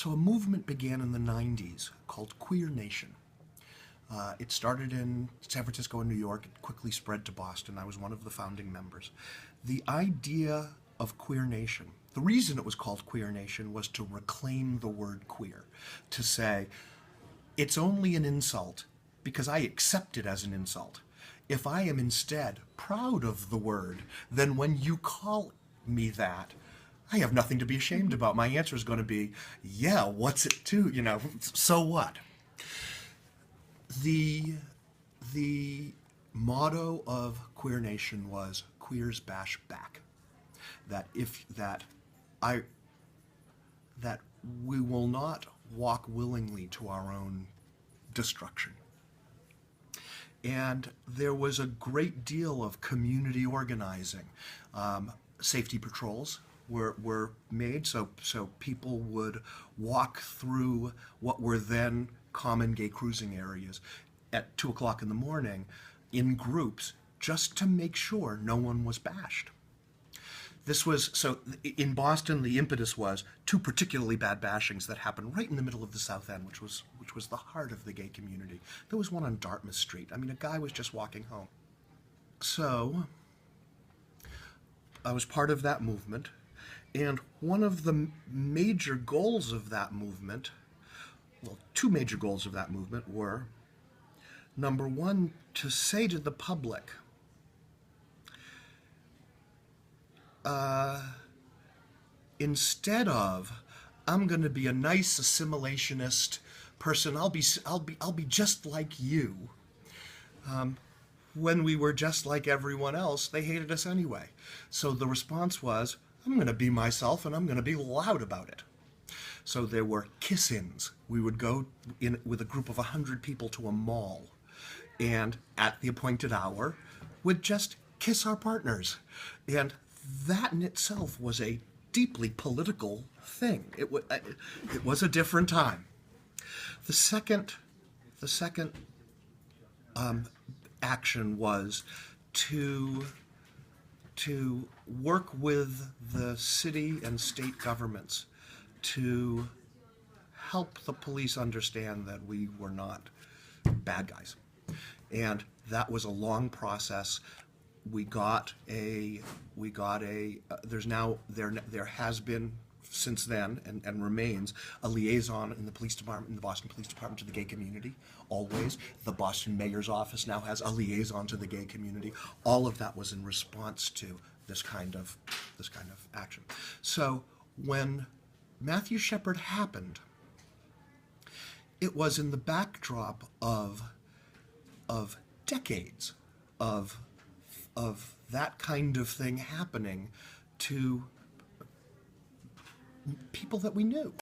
So a movement began in the 90s called Queer Nation. It started in San Francisco and New York. It quickly spread to Boston. I was one of the founding members. The idea of Queer Nation, the reason it was called Queer Nation was to reclaim the word queer, to say, it's only an insult because I accept it as an insult. If I am instead proud of the word, then when you call me that, I have nothing to be ashamed about. My answer is going to be, yeah, what's it to, so what? The motto of Queer Nation was "Queers Bash Back." That we will not walk willingly to our own destruction. And there was a great deal of community organizing. Safety patrols were made so people would walk through what were then common gay cruising areas at 2 o'clock in the morning in groups just to make sure no one was bashed. This was, so in Boston, the impetus was two particularly bad bashings that happened right in the middle of the South End, which was the heart of the gay community. There was one on Dartmouth Street. I mean, a guy was just walking home. So I was part of that movement, and one of the major goals of that movement, well, two major goals of that movement were, number one, to say to the public, instead of, I'm going to be a nice assimilationist person, I'll be just like you. When we were just like everyone else, they hated us anyway. So the response was, I'm going to be myself and I'm going to be loud about it. So there were kiss-ins. We would go in with a group of 100 people to a mall, and at the appointed hour would just kiss our partners. And that in itself was a deeply political thing. It was a different time. The second action was to work with the city and state governments to help the police understand that we were not bad guys. And that was a long process. There has been since then and remains a liaison in the police department, in the Boston Police Department, to the gay community, always. The Boston Mayor's office now has a liaison to the gay community. All of that was in response to this kind of action. So when Matthew Shepard happened, it was in the backdrop of decades of that kind of thing happening to people that we knew.